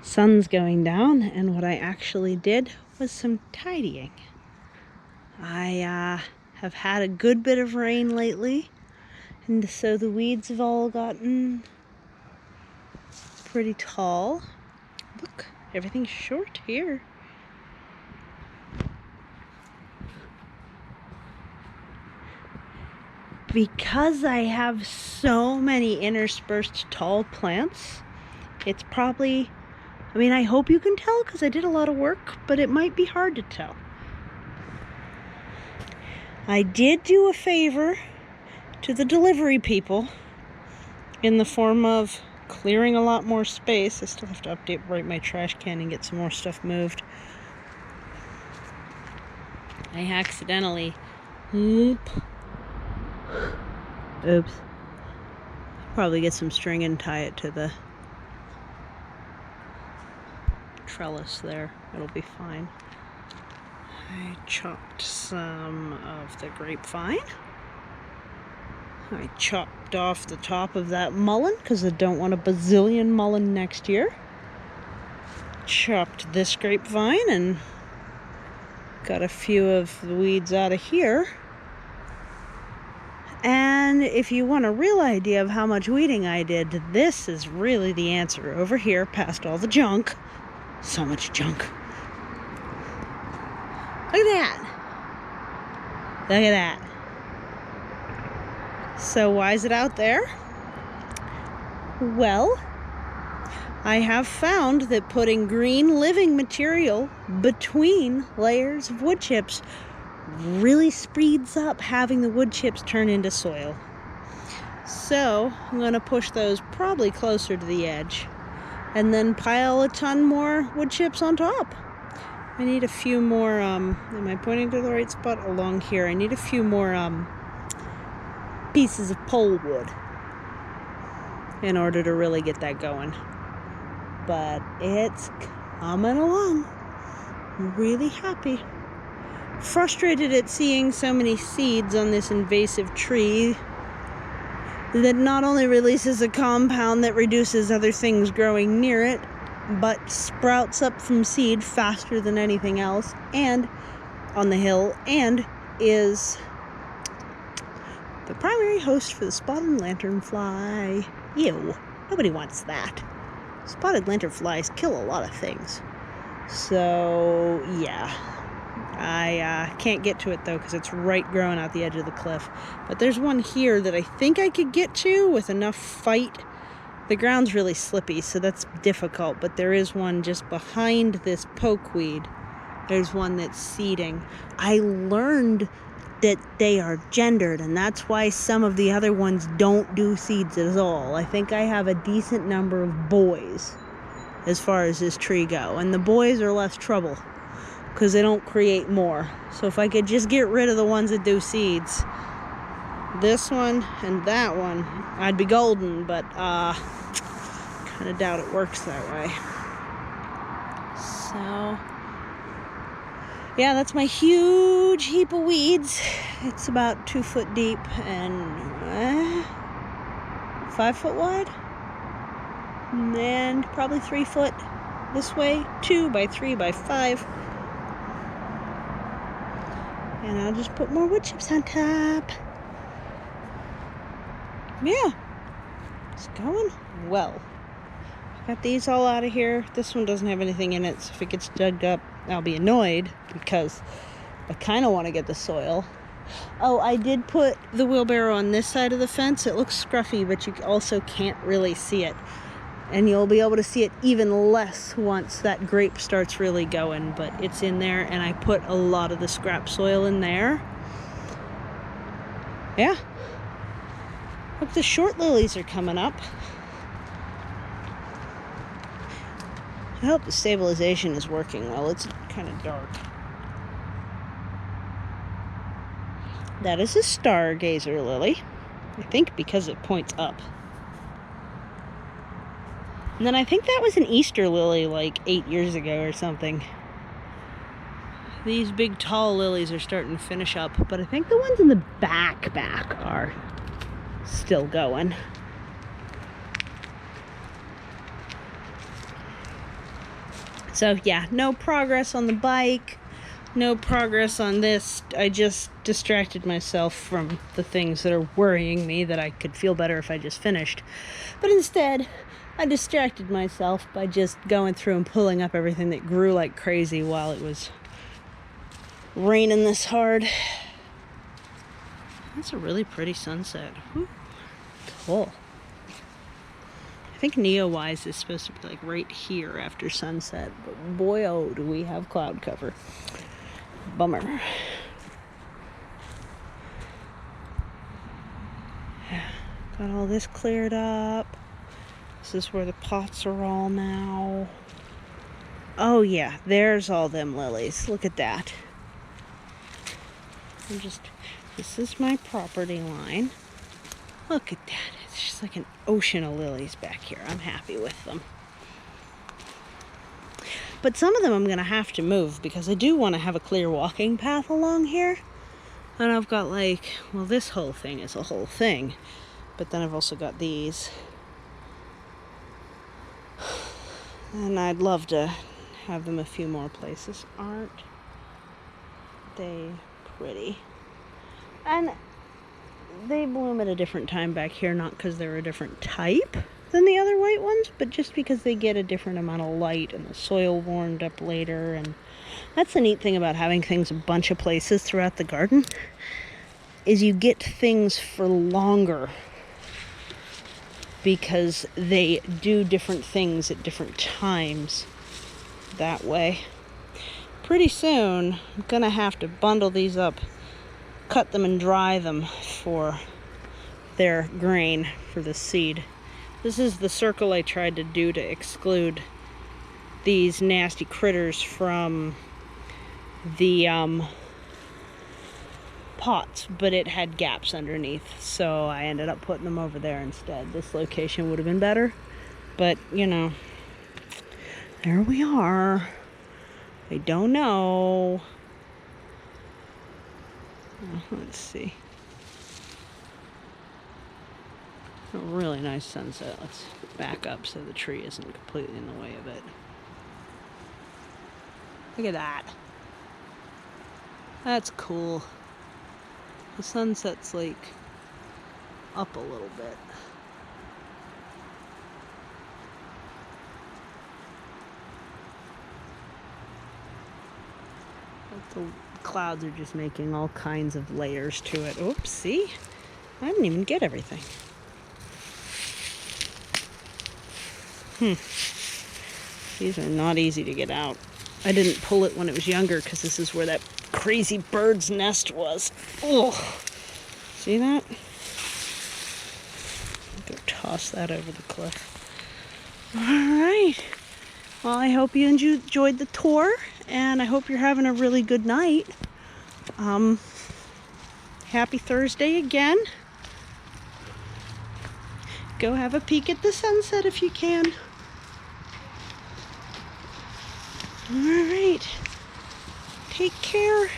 sun's going down, and what I actually did was some tidying. I have had a good bit of rain lately, and so the weeds have all gotten pretty tall. Look, everything's short here. Because I have so many interspersed tall plants, it's probably, I hope you can tell because I did a lot of work, but it might be hard to tell. I did do a favor to the delivery people in the form of clearing a lot more space. I still have to update my trash can and get some more stuff moved. I accidentally, oops, probably get some string and tie it to the trellis there. It'll be fine. I chopped some of the grapevine. I chopped off the top of that mullein because I don't want a bazillion mullein next year. Chopped this grapevine and got a few of the weeds out of here. And if you want a real idea of how much weeding I did, this is really the answer. Over here, past all the junk. So much junk. Look at that. Look at that. So why is it out there? Well, I have found that putting green living material between layers of wood chips really speeds up having the wood chips turn into soil. So I'm going to push those probably closer to the edge and then pile a ton more wood chips on top. I need a few more, am I pointing to the right spot? Along here. I need a few more pieces of pole wood in order to really get that going. But it's coming along. I'm really happy. Frustrated at seeing so many seeds on this invasive tree that not only releases a compound that reduces other things growing near it, but sprouts up from seed faster than anything else, and on the hill, and is the primary host for the spotted lanternfly. Ew, nobody wants that. Spotted lanternflies kill a lot of things. So, yeah. I can't get to it, though, because it's right growing out the edge of the cliff. But there's one here that I think I could get to with enough fight. The ground's really slippy, so that's difficult. But there is one just behind this pokeweed. There's one that's seeding. I learned that they are gendered, and that's why some of the other ones don't do seeds at all. I think I have a decent number of boys as far as this tree go, and the boys are less trouble because they don't create more. So if I could just get rid of the ones that do seeds, this one and that one, I'd be golden, but kind of doubt it works that way. So yeah, that's my huge heap of weeds. It's about 2 foot deep and 5 foot wide. And probably 3 foot this way. 2 by 3 by 5. And I'll just put more wood chips on top. Yeah. It's going well. Got these all out of here. This one doesn't have anything in it, so if it gets dug up, I'll be annoyed because I kind of want to get the soil. Oh, I did put the wheelbarrow on this side of the fence. It looks scruffy, but you also can't really see it. And you'll be able to see it even less once that grape starts really going. But it's in there, and I put a lot of the scrap soil in there. Yeah. Look, the short lilies are coming up. I hope the stabilization is working well. It's kind of dark. That is a stargazer lily. I think because it points up. And then I think that was an Easter lily like 8 years ago or something. These big tall lilies are starting to finish up, but I think the ones in the back are still going. So yeah, no progress on the bike, no progress on this. I just distracted myself from the things that are worrying me that I could feel better if I just finished. But instead, I distracted myself by just going through and pulling up everything that grew like crazy while it was raining this hard. That's a really pretty sunset. Whew. Cool. I think Neowise is supposed to be like right here after sunset, but boy oh do we have cloud cover. Bummer. Got all this cleared up. This is where the pots are all now. Oh yeah, there's all them lilies. Look at that. This is my property line. Look at that. It's just like an ocean of lilies back here. I'm happy with them. But some of them I'm going to have to move because I do want to have a clear walking path along here. And I've got like, well, this whole thing is a whole thing. But then I've also got these. And I'd love to have them a few more places. Aren't they pretty? And they bloom at a different time back here, not because they're a different type than the other white ones, but just because they get a different amount of light and the soil warmed up later. And that's the neat thing about having things a bunch of places throughout the garden, is you get things for longer because they do different things at different times that way. Pretty soon, I'm gonna have to bundle these up, cut them and dry them for their grain for the seed. This is the circle I tried to do to exclude these nasty critters from the pots, but it had gaps underneath, so I ended up putting them over there instead. This location would have been better, but you know, there we are. I don't know. Let's see. A really nice sunset. Let's back up so the tree isn't completely in the way of it. Look at that. That's cool. The sunset's like up a little bit. The clouds are just making all kinds of layers to it. Oops, see? I didn't even get everything. These are not easy to get out. I didn't pull it when it was younger because this is where that crazy bird's nest was. Oh, see that? I'm gonna toss that over the cliff. All right. Well, I hope you enjoyed the tour, and I hope you're having a really good night. Happy Thursday again. Go have a peek at the sunset if you can. All right. Take care.